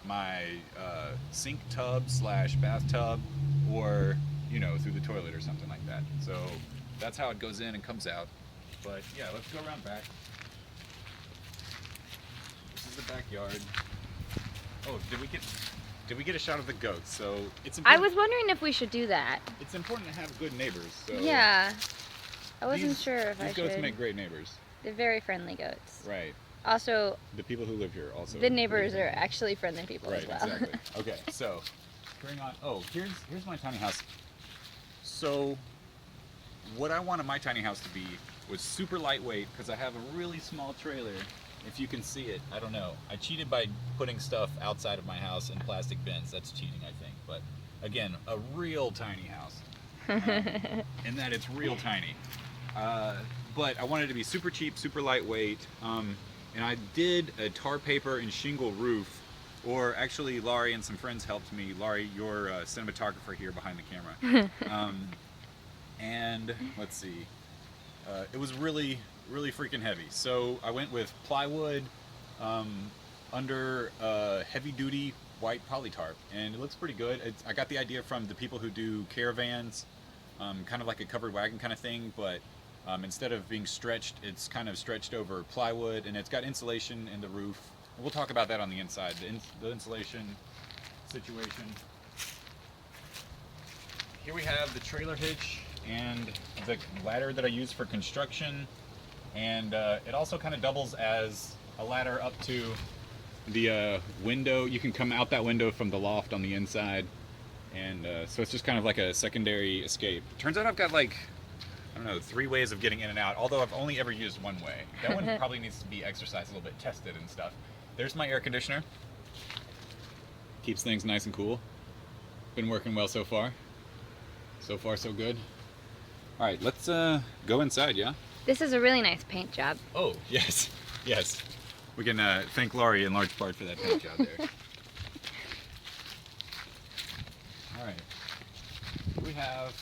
my sink tub slash bathtub, or through the toilet or something like that. So that's how it goes in and comes out. But yeah, let's go around back. This is the backyard. Oh, did we get a shot of the goats? So it's I important. was wondering if we should do that. It's important to have good neighbors. So Yeah. I wasn't sure if I these should. goats make great neighbors. They're very friendly goats. Right. Also, The people who live here also. the neighbors are actually friendly people right, as well. Exactly. Okay, so carrying on. Oh, here's my tiny house. So what I wanted my tiny house to be was super lightweight because I have a really small trailer. If you can see it, I don't know. I cheated by putting stuff outside of my house in plastic bins. That's cheating, I think. But again, a real tiny house. In that it's real tiny. But I wanted it to be super cheap, super lightweight. And I did a tar paper and shingle roof. Or actually, Laurie and some friends helped me. Laurie, your cinematographer here behind the camera. And let's see. It was really, really freaking heavy. So I went with plywood under heavy-duty white polytarp, and it looks pretty good. I got the idea from the people who do caravans, kind of like a covered wagon kind of thing, but instead of being stretched, it's kind of stretched over plywood, and it's got insulation in the roof. We'll talk about that on the inside, the insulation situation. Here we have the trailer hitch and the ladder that I use for construction, and it also kind of doubles as a ladder up to the window. You can come out that window from the loft on the inside, and so it's just kind of like a secondary escape. Turns out I've got like, I don't know, 3 ways of getting in and out, although I've only ever used one way. That one probably needs to be exercised a little bit, tested and stuff. There's my air conditioner. Keeps things nice and cool. Been working well so far. So far, so good. All right, let's go inside, yeah? This is a really nice paint job. Oh, yes, yes. We can thank Laurie in large part for that paint job there. All right, we have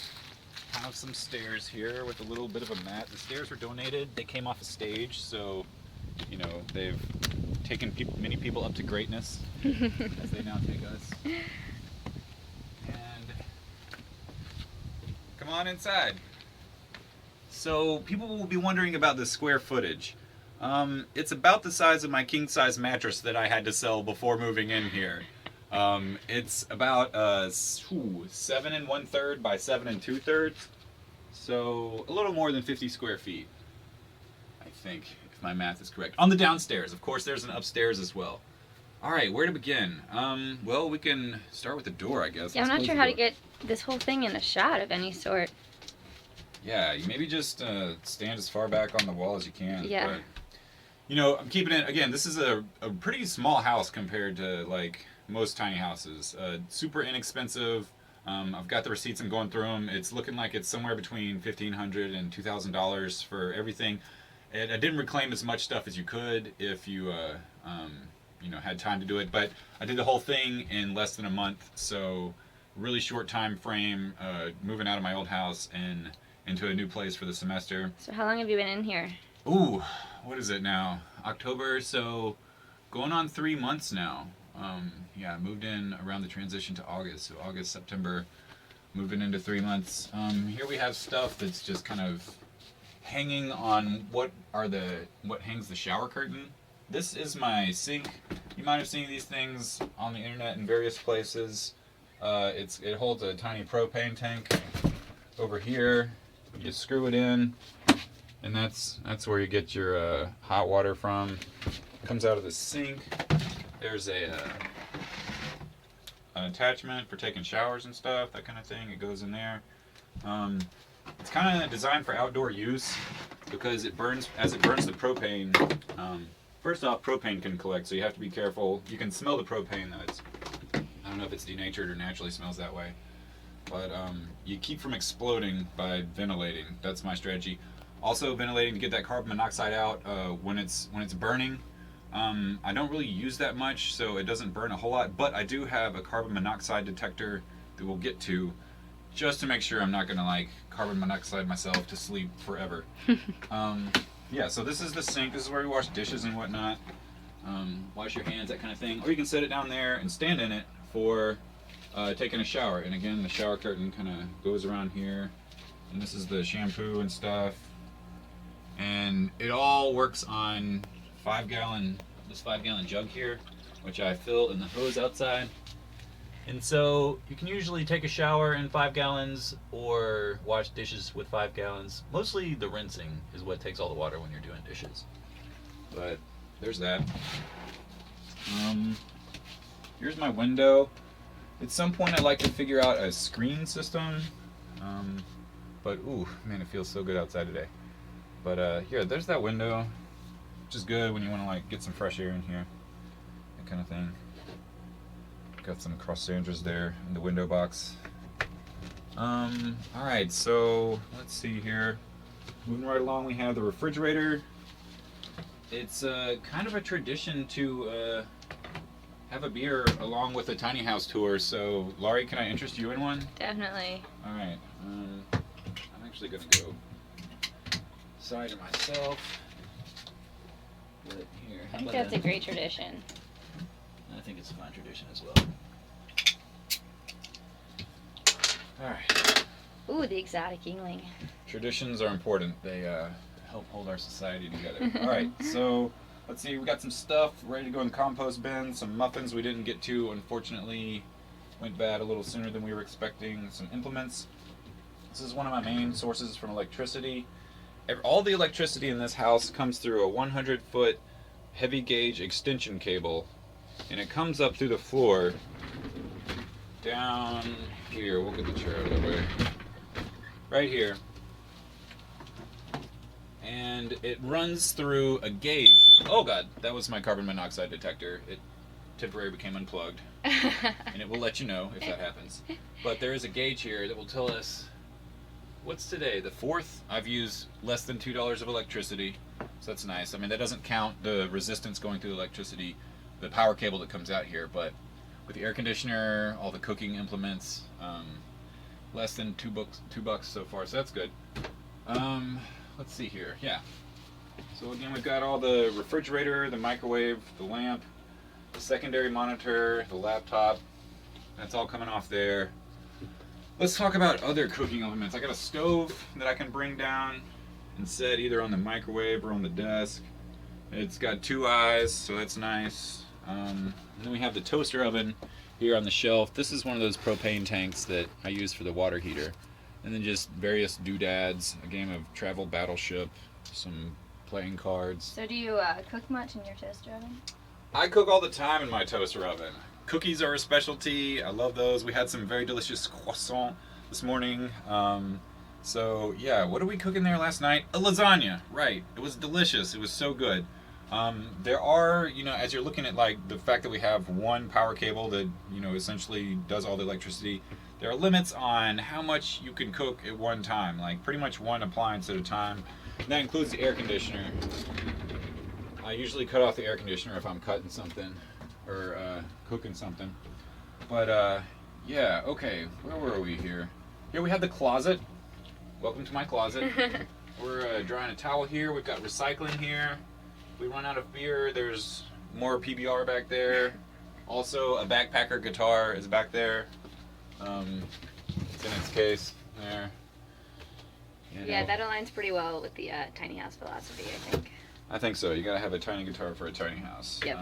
kind of some stairs here with a little bit of a mat. The stairs were donated. They came off a stage, so, they've taken many people up to greatness as they now take us. And come on inside. So people will be wondering about the square footage. It's about the size of my king-size mattress that I had to sell before moving in here. It's about 7 1/3 by 7 2/3, so a little more than 50 square feet, I think, if my math is correct. On the downstairs, of course, there's an upstairs as well. All right, where to begin? Well, we can start with the door, I guess. Yeah, I'm Let's not close sure the how to door. get this whole thing in a shot of any sort. Yeah, you maybe just stand as far back on the wall as you can. Yeah. But, I'm keeping it, again, this is a pretty small house compared to, like, most tiny houses. Super inexpensive. I've got the receipts and going through them. It's looking like it's somewhere between $1,500 and $2,000 for everything. And I didn't reclaim as much stuff as you could if you, had time to do it. But I did the whole thing in less than a month, so really short time frame, moving out of my old house and into a new place for the semester. So how long have you been in here? Ooh, what is it now? October, so going on 3 months now. I moved in around the transition to August, so August, September, moving into 3 months. Here we have stuff that's just kind of hanging on what hangs the shower curtain. This is my sink. You might have seen these things on the internet in various places. It holds a tiny propane tank. Over here, you screw it in, and that's where you get your hot water from. It comes out of the sink. There's an attachment for taking showers and stuff, that kind of thing. It goes in there. It's kind of designed for outdoor use because as it burns the propane. First off, propane can collect, so you have to be careful. You can smell the propane, though. I don't know if it's denatured or naturally smells that way. But you keep from exploding by ventilating. That's my strategy. Also ventilating to get that carbon monoxide out when it's burning. I don't really use that much, so it doesn't burn a whole lot, but I do have a carbon monoxide detector that we'll get to, just to make sure I'm not gonna carbon monoxide myself to sleep forever. Yeah, so this is the sink. This is where we wash dishes and whatnot. wash your hands, that kind of thing. Or you can set it down there and stand in it for taking a shower. And again, the shower curtain kind of goes around here. And this is the shampoo and stuff. And it all works on this 5-gallon jug here, which I fill in the hose outside. And so you can usually take a shower in 5 gallons or wash dishes with 5 gallons. Mostly the rinsing is what takes all the water when you're doing dishes. But there's that. Here's my window. At some point I'd like to figure out a screen system. But ooh, man, it feels so good outside today. But here, there's that window, which is good when you want to like get some fresh air in here. That kind of thing. Got some cross cylinders there in the window box. Alright, so let's see here. Moving right along, we have the refrigerator. It's kind of a tradition to have a beer along with a tiny house tour. So, Laurie, can I interest you in one? Definitely. Alright, I'm actually going to go cider myself. But here, I think that's a great tradition. I think it's a fine tradition as well. Alright. Ooh, the exotic yingling. Traditions are important. They help hold our society together. Alright, so let's see. We got some stuff ready to go in the compost bin. Some muffins we didn't get to, unfortunately. Went bad a little sooner than we were expecting. Some implements. This is one of my main sources from electricity. All the electricity in this house comes through a 100-foot heavy gauge extension cable. And it comes up through the floor down here. We'll get the chair out of the way. Right here. And it runs through a gauge. Oh god, that was my carbon monoxide detector. It temporarily became unplugged. And it will let you know if that happens. But there is a gauge here that will tell us, what's today? The 4th? I've used less than $2 of electricity. So that's nice. I mean, that doesn't count the resistance going through the electricity, the power cable that comes out here, but with the air conditioner, all the cooking implements, less than $2 so far, so that's good. Let's see here. Yeah. So again, we've got all the refrigerator, the microwave, the lamp, the secondary monitor, the laptop. That's all coming off there. Let's talk about other cooking elements. I got a stove that I can bring down and set either on the microwave or on the desk. It's got 2 eyes, so that's nice. And then we have the toaster oven here on the shelf. This is one of those propane tanks that I use for the water heater. And then just various doodads, a game of Travel Battleship, some playing cards. So do you cook much in your toaster oven? I cook all the time in my toaster oven. Cookies are a specialty. I love those. We had some very delicious croissant this morning. So yeah, what did we cook in there last night? A lasagna, right. It was delicious. It was so good. There are, as you're looking at like the fact that we have one power cable that, essentially does all the electricity, there are limits on how much you can cook at one time, like pretty much one appliance at a time. And that includes the air conditioner. I usually cut off the air conditioner if I'm cutting something or cooking something. But yeah, okay, where were we here? Here we have the closet. Welcome to my closet. We're drying a towel here. We've got recycling here. If we run out of beer, there's more PBR back there. Also, a backpacker guitar is back there. It's in its case there. Yeah, that aligns pretty well with the tiny house philosophy, I think. I think so. You gotta have a tiny guitar for a tiny house. Yep.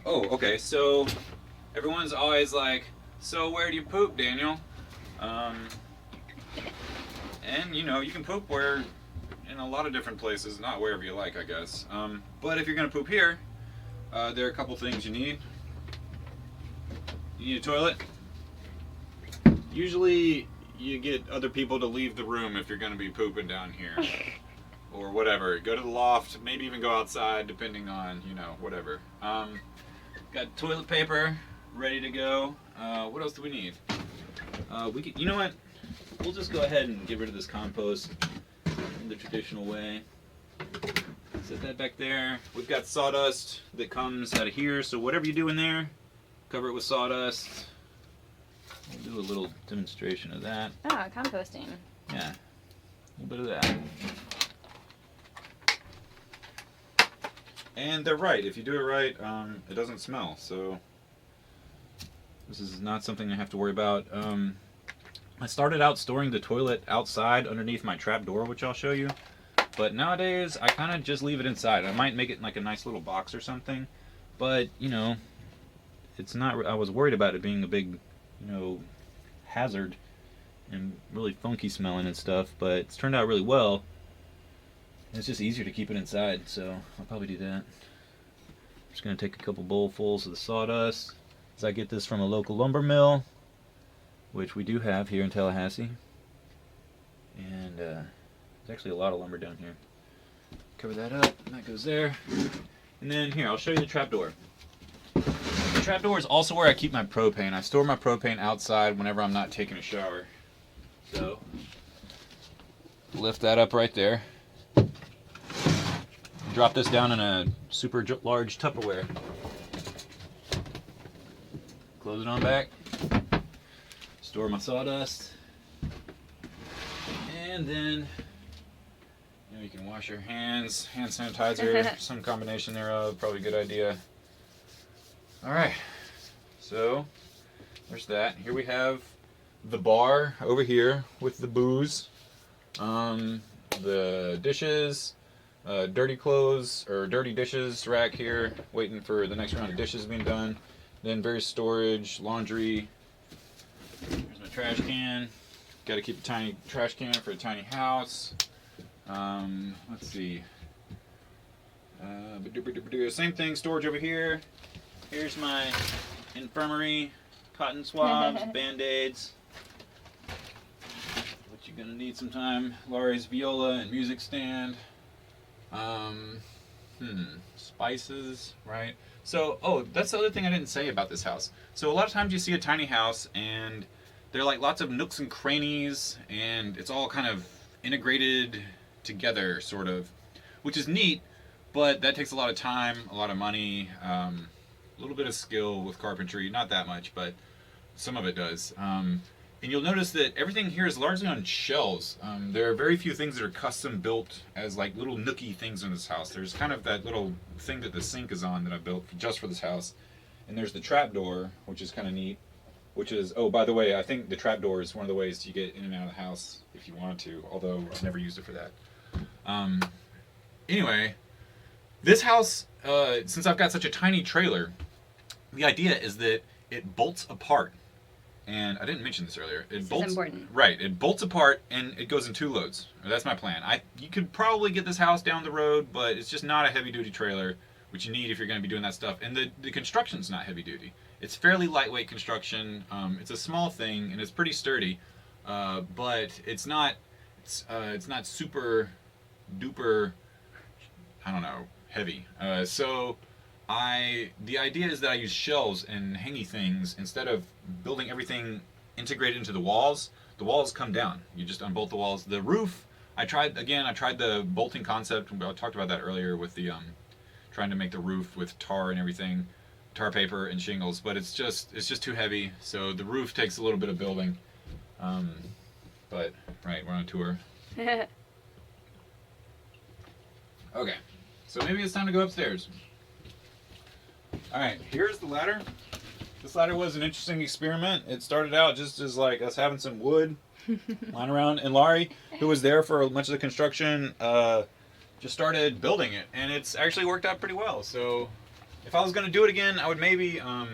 Oh, okay. So everyone's always like, "So where do you poop, Daniel?" And you can poop in a lot of different places, not wherever you like, I guess. But if you're gonna poop here, there are a couple things you need. You need a toilet. Usually, you get other people to leave the room if you're gonna be pooping down here. Or whatever. Go to the loft, maybe even go outside, depending on, whatever. Got toilet paper ready to go. What else do we need? You know what? We'll just go ahead and get rid of this compost in the traditional way. Set that back there. We've got sawdust that comes out of here, so whatever you do in there, cover it with sawdust. We'll do a little demonstration of that. Oh, composting. Yeah, a little bit of that. And they're right. If you do it right, it doesn't smell. So this is not something I have to worry about. I started out storing the toilet outside underneath my trap door, which I'll show you. But nowadays, I kind of just leave it inside. I might make it like a nice little box or something. But, you know, it's not. I was worried about it being a big, you know, hazard and really funky smelling and stuff. But it's turned out really well. It's just easier to keep it inside, so I'll probably do that. I'm just going to take a couple bowlfuls of the sawdust. So I get this from a local lumber mill, which we do have here in Tallahassee. And there's actually a lot of lumber down here. Cover that up, and that goes there. And then here, I'll show you the trapdoor. The trapdoor is also where I keep my propane. I store my propane outside whenever I'm not taking a shower. So, lift that up right there. Drop this down in a super large Tupperware. Close it on back. Store my sawdust. And then you can wash your hands. Hand sanitizer, some combination thereof, probably a good idea. Alright, so there's that. Here we have the bar over here with the booze. The dishes. Dirty clothes or dirty dishes rack here, waiting for the next round of dishes being done. Then various storage, laundry. Here's my trash can. Got to keep a tiny trash can for a tiny house. Let's see. Same thing, storage over here. Here's my infirmary, cotton swabs, band-aids. What you're gonna need sometime. Laurie's viola and music stand. Spices, right? So, oh, that's the other thing I didn't say about this house. So a lot of times you see a tiny house and there are like lots of nooks and crannies and it's all kind of integrated together, sort of, which is neat, but that takes a lot of time, a lot of money, a little bit of skill with carpentry, not that much, but some of it does. And you'll notice that everything here is largely on shelves. There are very few things that are custom built as like little nooky things in this house. There's kind of that little thing that the sink is on that I built just for this house. And there's the trapdoor, which is kind of neat. Which is, oh, by the way, I think the trapdoor is one of the ways you get in and out of the house if you want to, although I've never used it for that. Anyway, this house, since I've got such a tiny trailer, the idea is that it bolts apart. And I didn't mention this earlier. It bolts, important. Right, it bolts apart and it goes in 2 loads. That's my plan. You could probably get this house down the road, but it's just not a heavy-duty trailer, which you need if you're going to be doing that stuff. And the construction's not heavy-duty. It's fairly lightweight construction. It's a small thing and it's pretty sturdy, but it's not super duper, I don't know, heavy. The idea is that I use shelves and hangy things instead of building everything integrated into the walls. The walls come down. You just unbolt the walls. The roof, I tried the bolting concept. I talked about that earlier with the trying to make the roof with tar and everything, tar paper and shingles, but it's just too heavy. So the roof takes a little bit of building. But right, we're on tour. Okay, so maybe it's time to go upstairs. Alright, here's the ladder. This ladder was an interesting experiment. It started out just as like us having some wood lying around, and Laurie, who was there for much of the construction, just started building it, and it's actually worked out pretty well. So if I was going to do it again, I would maybe, I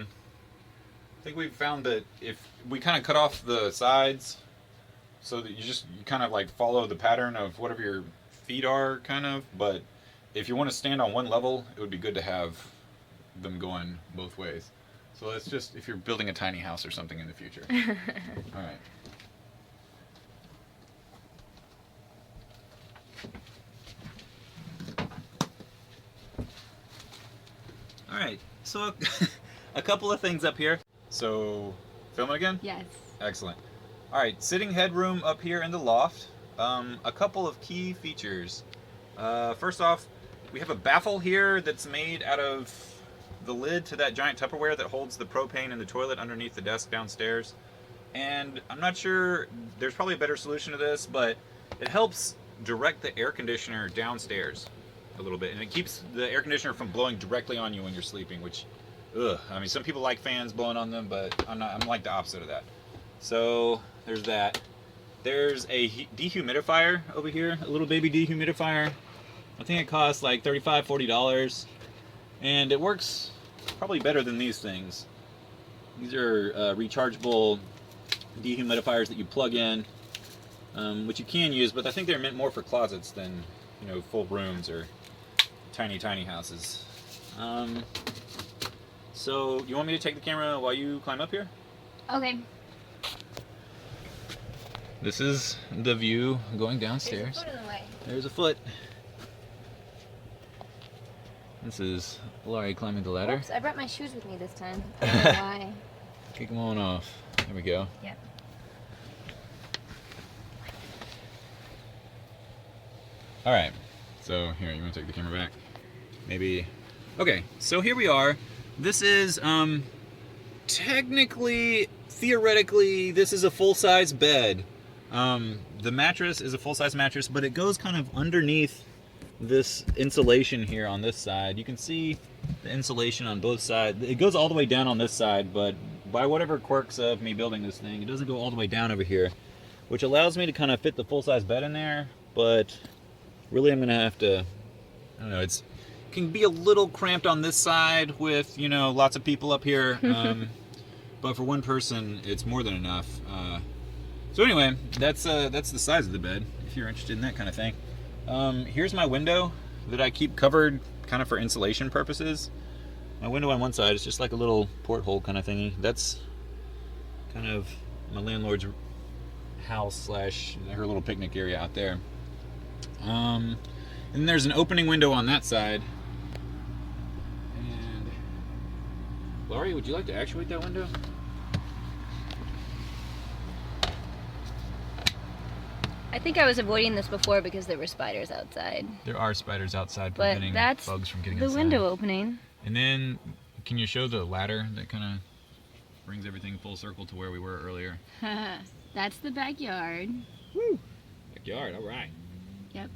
think we've found that if we kind of cut off the sides so that you kind of like follow the pattern of whatever your feet are, kind of, but if you want to stand on one level, it would be good to have them going both ways. So that's just if you're building a tiny house or something in the future. All right. All right. So a couple of things up here. So film it again? Yes. Excellent. All right. Sitting headroom up here in the loft. A couple of key features. First off, we have a baffle here that's made out of the lid to that giant Tupperware that holds the propane in the toilet underneath the desk downstairs. And I'm not sure, there's probably a better solution to this, but it helps direct the air conditioner downstairs. a little bit, and it keeps the air conditioner from blowing directly on you when you're sleeping, which, ugh. I mean, some people like fans blowing on them, but I'm like the opposite of that. So there's that. There's a dehumidifier over here, a little baby dehumidifier. I think it costs like $35, $40, and it works probably better than these things. These are rechargeable dehumidifiers that you plug in, which you can use, but I think they're meant more for closets than, you know, full rooms or tiny houses. So you want me to take the camera while you climb up here? Okay. This is the view going downstairs. There's a foot in the way. There's a foot. This is Laurie climbing the ladder. Oops, I brought my shoes with me this time. I don't know why. Kick them on off. There we go. Yep. All right. So here, you want to take the camera back? Maybe. Okay. So here we are. This is technically, theoretically, this is a full-size bed. The mattress is a full-size mattress, but it goes kind of underneath this insulation here on this side. You can see the insulation on both sides. It goes all the way down on this side, but by whatever quirks of me building this thing, it doesn't go all the way down over here, which allows me to kind of fit the full-size bed in there, but really I'm gonna have to, I don't know, it can be a little cramped on this side with, you know, lots of people up here, but for one person it's more than enough. So anyway, that's the size of the bed, if you're interested in that kind of thing. Here's my window that I keep covered kind of for insulation purposes. My window on one side is just like a little porthole kind of thingy. That's kind of my landlord's house slash her little picnic area out there. And there's an opening window on that side. And Laurie, would you like to actuate that window? I think I was avoiding this before because there were spiders outside. There are spiders outside But preventing that's bugs from getting the inside. window opening. And then, can you show the ladder that kind of brings everything full circle to where we were earlier? That's the backyard. Woo! Backyard, all right. Yep.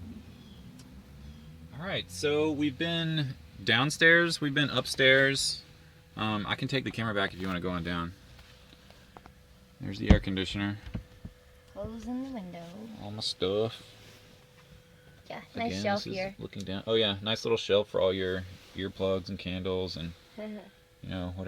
All right, so we've been downstairs, we've been upstairs. I can take the camera back if you want to go on down. There's the air conditioner. Closing the window. All my stuff. Yeah, nice Again, shelf this is here. looking down. Oh yeah, nice little shelf for all your earplugs and candles and, you know, whatever.